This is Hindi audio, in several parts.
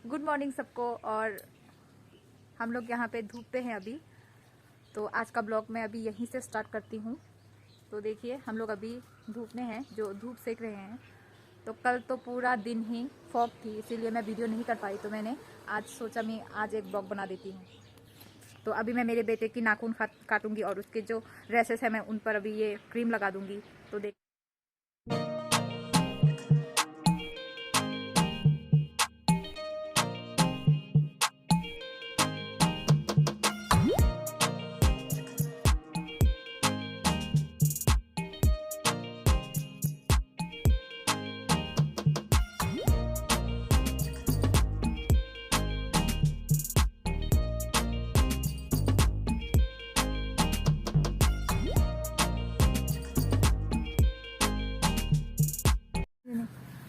गुड मॉर्निंग सबको। और हम लोग यहाँ पे धूप पे हैं अभी, तो आज का ब्लॉग मैं अभी यहीं से स्टार्ट करती हूँ। तो देखिए हम लोग अभी धूप में हैं, जो धूप सेक रहे हैं। तो कल तो पूरा दिन ही फॉग थी, इसीलिए मैं वीडियो नहीं कर पाई। तो मैंने आज सोचा मैं आज एक ब्लॉग बना देती हूँ। तो अभी मैं मेरे बेटे की नाखून काटूंगी और उसके जो रेसेस है मैं उन पर अभी ये क्रीम लगा दूंगी। तो देख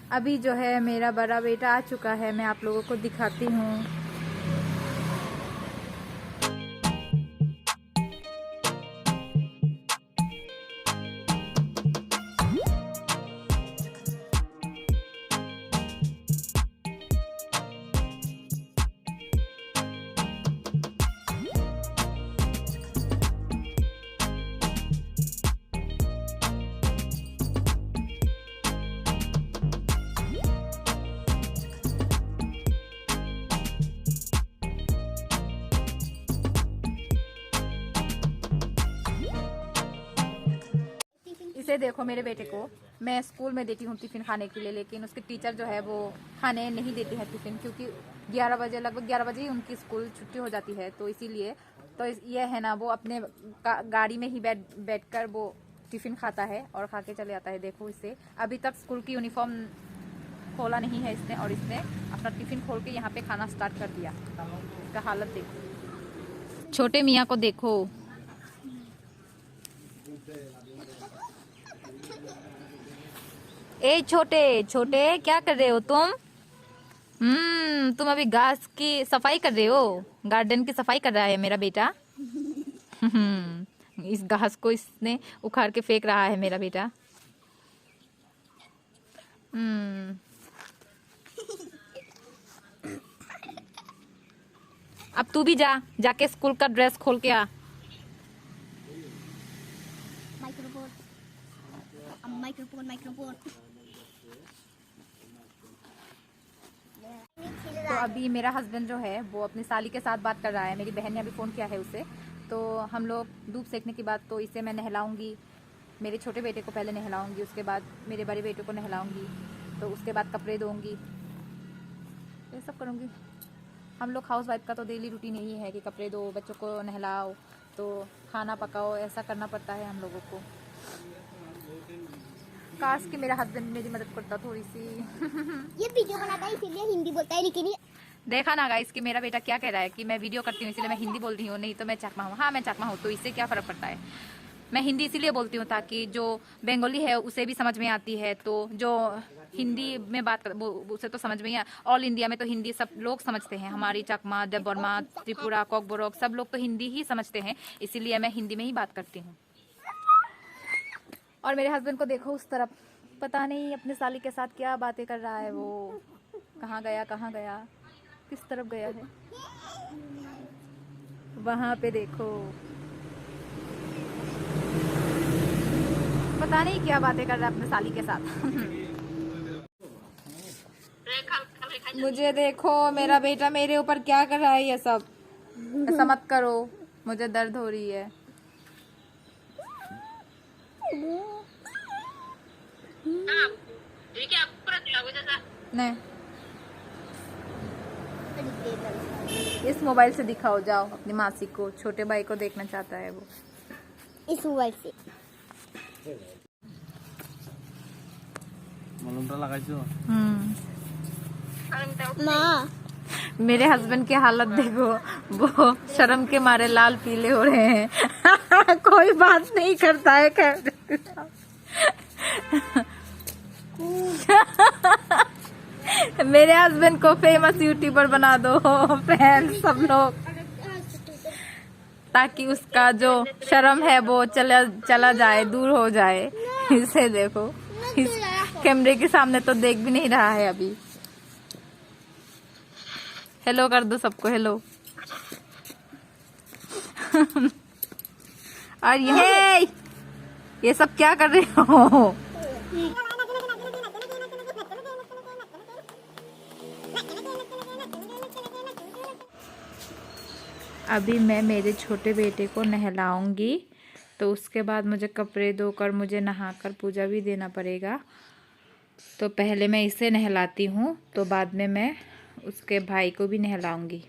अभी जो है मेरा बड़ा बेटा आ चुका है, मैं आप लोगों को दिखाती हूँ। इसे देखो, मेरे बेटे को मैं स्कूल में देती हूँ टिफ़िन खाने के लिए, लेकिन उसके टीचर जो है वो खाने नहीं देती है टिफ़िन, क्योंकि 11 बजे लगभग 11 बजे ही उनकी स्कूल छुट्टी हो जाती है। तो इसीलिए ये है ना, वो अपने गाड़ी में ही बैठकर वो टिफ़िन खाता है और खा के चले जाता है। देखो इसे अभी तक स्कूल की यूनिफॉर्म खोला नहीं है इसने, और इसने अपना टिफ़िन खोल के यहाँ पे खाना स्टार्ट कर दिया। इसका हालत देखो, छोटे मियाँ को देखो। ए छोटे छोटे, क्या कर रहे हो तुम? तुम अभी घास की सफाई कर रहे हो? गार्डन की सफाई कर रहा है मेरा बेटा। इस घास को इसने उखाड़ के फेंक रहा है मेरा बेटा। अब तू भी जाके स्कूल का ड्रेस खोल के आ। माइक्रोफोन। तो अभी मेरा हस्बैंड जो है वो अपनी साली के साथ बात कर रहा है। मेरी बहन ने अभी फ़ोन किया है उसे। तो हम लोग धूप सेकने के बाद तो इसे मैं नहलाऊंगी। मेरे छोटे बेटे को पहले नहलाऊंगी, उसके बाद मेरे बड़े बेटे को नहलाऊंगी, तो उसके बाद कपड़े धोऊंगी, ये सब करूंगी। हम लोग हाउस वाइफ का तो डेली रूटीन यही है कि कपड़े धो, बच्चों को नहलाओ, तो खाना पकाओ, ऐसा करना पड़ता है हम लोगों को। काश कि मेरा हस्बैंड मेरी मदद करता थोड़ी सी। ये वीडियो बनाता है इसीलिए हिंदी बोलता है, लेकिन देखा ना गाइस कि मेरा बेटा क्या कह रहा है कि मैं वीडियो करती हूँ इसलिए मैं हिंदी बोल रही हूँ, नहीं तो मैं चकमा हूँ। हाँ मैं चकमा हूँ, तो इससे क्या फ़र्क पड़ता है। मैं हिंदी इसीलिए बोलती हूँ ताकि जो बंगाली है उसे भी समझ में आती है। तो जो हिंदी में बात कर वो उसे तो समझ में ही, ऑल इंडिया में तो हिंदी सब लोग समझते हैं। हमारी चकमा, देवबर्मा, त्रिपुरा, कोकबोरोक सब लोग तो हिंदी ही समझते हैं, इसीलिए मैं हिंदी में ही बात करती हूँ। और मेरे हस्बैंड को देखो उस तरफ, पता नहीं अपने साली के साथ क्या बातें कर रहा है। वो कहाँ गया, किस तरफ गया है, वहां पे देखो, पता नहीं क्या बातें कर रहा है अपने साली के साथ। मुझे देखो, मेरा बेटा मेरे ऊपर क्या कर रहा है ये सब। ऐसा मत करो, मुझे दर्द हो रही है। नहीं, इस मोबाइल से दिखाओ, जाओ अपनी मासी को, छोटे भाई को देखना चाहता है वो इस मोबाइल से। माँ, मेरे हस्बैंड की हालत देखो, वो शर्म के मारे लाल पीले हो रहे हैं। कोई बात नहीं करता है खैर। मेरे हस्बैंड को फेमस यूट्यूबर बना दो फ्रेंड्स सब लोग, ताकि उसका जो शर्म है वो चला जाए, दूर हो जाए। इसे देखो, इस कैमरे के सामने तो देख भी नहीं रहा है अभी। हेलो कर दो सबको, हेलो। और ये सब क्या कर रहे हो? अभी मैं मेरे छोटे बेटे को नहलाऊंगी, तो उसके बाद मुझे कपड़े धोकर मुझे नहाकर पूजा भी देना पड़ेगा। तो पहले मैं इसे नहलाती हूँ, तो बाद में मैं उसके भाई को भी नहलाऊंगी।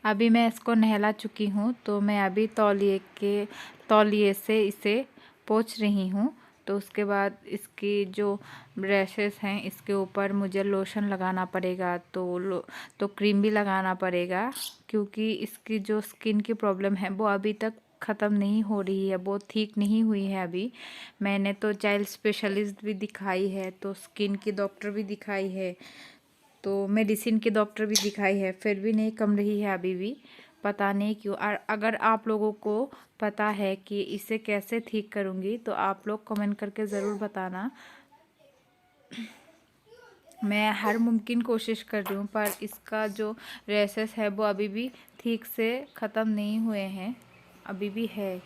अभी मैं इसको नहला चुकी हूँ, तो मैं अभी तौलिए से इसे पोंछ रही हूँ। तो उसके बाद इसकी जो ब्रशेस हैं इसके ऊपर मुझे लोशन लगाना पड़ेगा, तो क्रीम भी लगाना पड़ेगा, क्योंकि इसकी जो स्किन की प्रॉब्लम है वो अभी तक ख़त्म नहीं हो रही है, वो ठीक नहीं हुई है। अभी मैंने तो चाइल्ड स्पेशलिस्ट भी दिखाई है, तो स्किन की डॉक्टर भी दिखाई है, तो मेडिसिन के डॉक्टर भी दिखाई है, फिर भी नहीं कम रही है अभी भी, पता नहीं क्यों। और अगर आप लोगों को पता है कि इसे कैसे ठीक करूँगी तो आप लोग कमेंट करके ज़रूर बताना। मैं हर मुमकिन कोशिश कर रही हूँ, पर इसका जो रेसेस है वो अभी भी ठीक से ख़त्म नहीं हुए हैं, अभी भी है।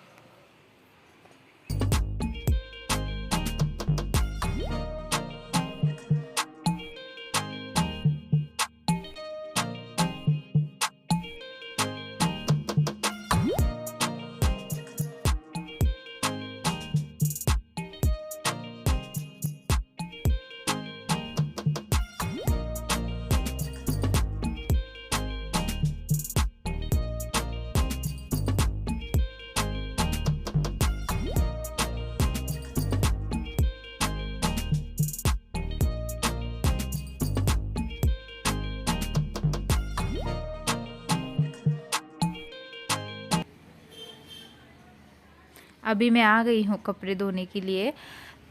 अभी मैं आ गई हूँ कपड़े धोने के लिए।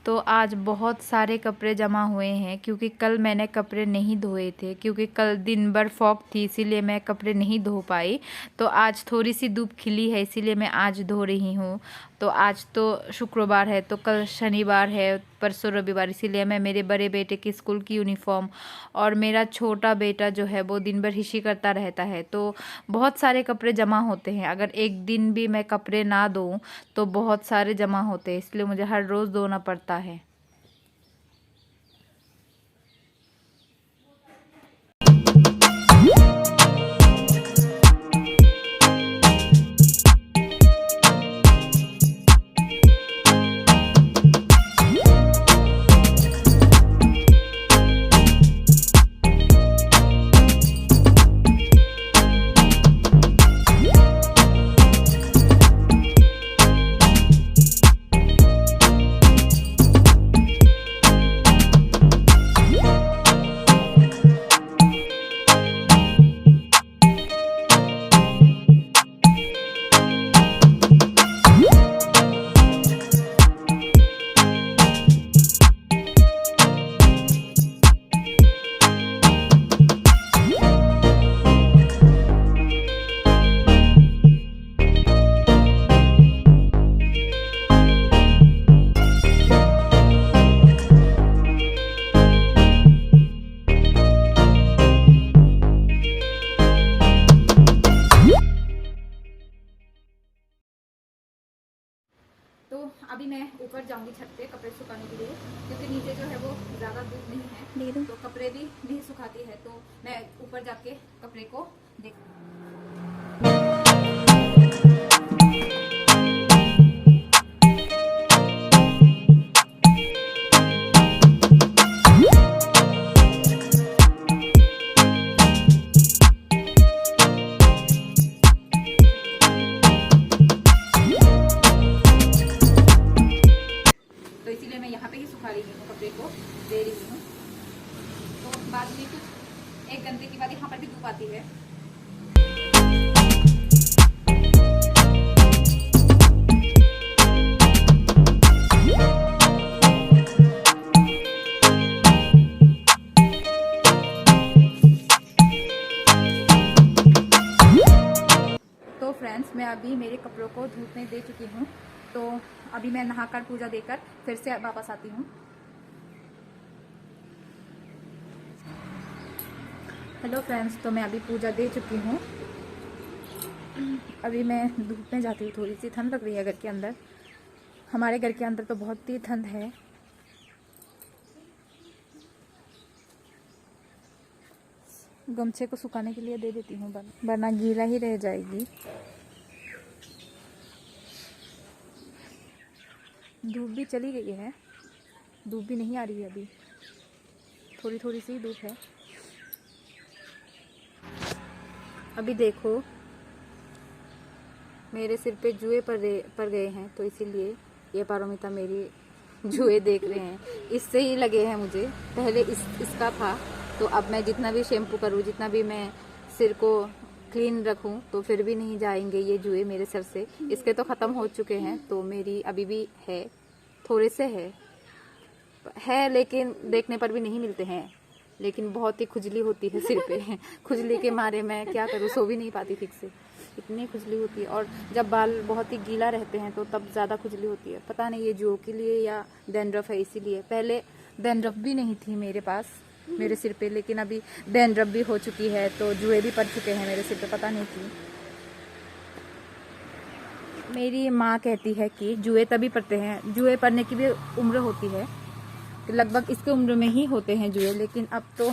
तो आज बहुत सारे कपड़े जमा हुए हैं, क्योंकि कल मैंने कपड़े नहीं धोए थे, क्योंकि कल दिन भर फॉग थी, इसीलिए मैं कपड़े नहीं धो पाई। तो आज थोड़ी सी धूप खिली है, इसीलिए मैं आज धो रही हूँ। तो आज तो शुक्रवार है, तो कल शनिवार है, परसों रविवार, इसीलिए मैं मेरे बड़े बेटे की स्कूल की यूनिफॉर्म और मेरा छोटा बेटा जो है वो दिन भर हिशी करता रहता है, तो बहुत सारे कपड़े जमा होते हैं। अगर एक दिन भी मैं कपड़े ना धोऊं तो बहुत सारे जमा होते हैं, इसलिए मुझे हर रोज़ धोना पड़ता है। तो अभी मैं ऊपर जाऊंगी छत पे कपड़े सुखाने के लिए, क्योंकि नीचे जो है वो ज़्यादा धूप नहीं है, तो कपड़े भी नहीं सुखाती है। तो मैं ऊपर जाके कपड़े को देख दे रही हूँ। तो बाद में कुछ 1 घंटे के बाद यहाँ पर भी धूप आती है। मैं अभी मेरे कपड़ों को धूप में दे चुकी हूँ, तो अभी मैं नहाकर पूजा देकर फिर से वापस आती हूँ। हेलो फ्रेंड्स, तो मैं अभी पूजा दे चुकी हूँ। अभी मैं धूप में जाती हूँ, थोड़ी सी ठंड लग रही है घर के अंदर। हमारे घर के अंदर तो बहुत ही ठंड है। गमछे को सुखाने के लिए दे देती हूँ, वरना गीला ही रह जाएगी। धूप भी चली गई है, धूप भी नहीं आ रही है अभी, थोड़ी थोड़ी सी धूप है। अभी देखो मेरे सिर पे जुए पड़ गए हैं, तो इसीलिए ये पारोमिता मेरी जुए देख रहे हैं। इससे ही लगे हैं मुझे, पहले इसका था, तो अब मैं जितना भी शैम्पू करूँ, जितना भी मैं सिर को क्लीन रखूं, तो फिर भी नहीं जाएंगे ये जुए मेरे सर से। इसके तो ख़त्म हो चुके हैं, तो मेरी अभी भी है, थोड़े से है लेकिन देखने पर भी नहीं मिलते हैं। लेकिन बहुत ही खुजली होती है सिर पे। खुजली के मारे मैं क्या करूँ, सो भी नहीं पाती ठीक से, इतनी खुजली होती है। और जब बाल बहुत ही गीला रहते हैं तो तब ज़्यादा खुजली होती है। पता नहीं ये जुओं के लिए या डैंड्रफ है इसीलिए। पहले डैंड्रफ भी नहीं थी मेरे पास, मेरे सिर पे, लेकिन अभी डैंड्रफ भी हो चुकी है, तो जुए भी पड़ चुके हैं मेरे सिर पे, पता नहीं क्यों। मेरी माँ कहती है कि जुए तभी पड़ते हैं, जुए पड़ने की भी उम्र होती है, लगभग इसके उम्र में ही होते हैं जुए। लेकिन अब तो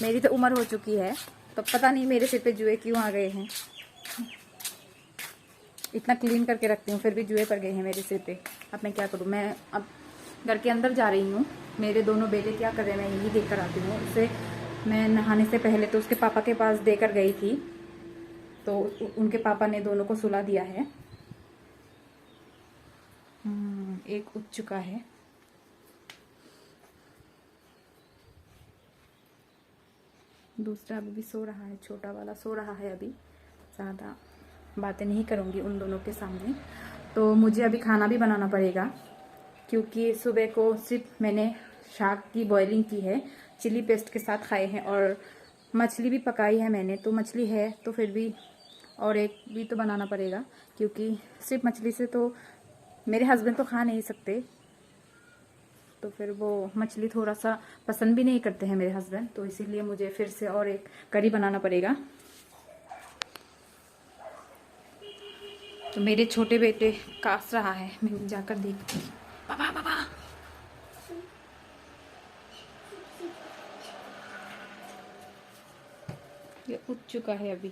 मेरी तो उम्र हो चुकी है, तो पता नहीं मेरे सिर पे जुए क्यों आ गए हैं। इतना क्लीन करके रखती हूँ फिर भी जुए पड़ गए हैं मेरे सिर पे। अब मैं क्या करूँ। मैं अब घर के अंदर जा रही हूँ, मेरे दोनों बेटे क्या कर रहे हैं मैं यही देख कर आती हूँ। उसे मैं नहाने से पहले तो उसके पापा के पास देकर गई थी, तो उनके पापा ने दोनों को सुला दिया है। एक उठ चुका है, दूसरा अभी भी सो रहा है, छोटा वाला सो रहा है अभी। ज़्यादा बातें नहीं करूँगी उन दोनों के सामने। तो मुझे अभी खाना भी बनाना पड़ेगा, क्योंकि सुबह को सिर्फ मैंने शाक की बॉइलिंग की है, चिली पेस्ट के साथ खाए हैं, और मछली भी पकाई है मैंने। तो मछली है तो फिर भी और एक भी तो बनाना पड़ेगा, क्योंकि सिर्फ मछली से तो मेरे हस्बैंड तो खा नहीं सकते, तो फिर वो मछली थोड़ा सा पसंद भी नहीं करते हैं मेरे हस्बैंड, तो इसीलिए मुझे फिर से और एक करी बनाना पड़ेगा। तो मेरे छोटे बेटे कास रहा है, मैं जाकर देखती हूँ। पापा पापा, ये उठ चुका है अभी।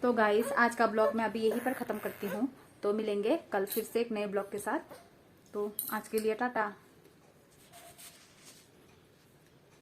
तो गाइस, आज का ब्लॉग मैं अभी यहीं पर ख़त्म करती हूँ। तो मिलेंगे कल फिर से एक नए ब्लॉग के साथ। तो आज के लिए टाटा।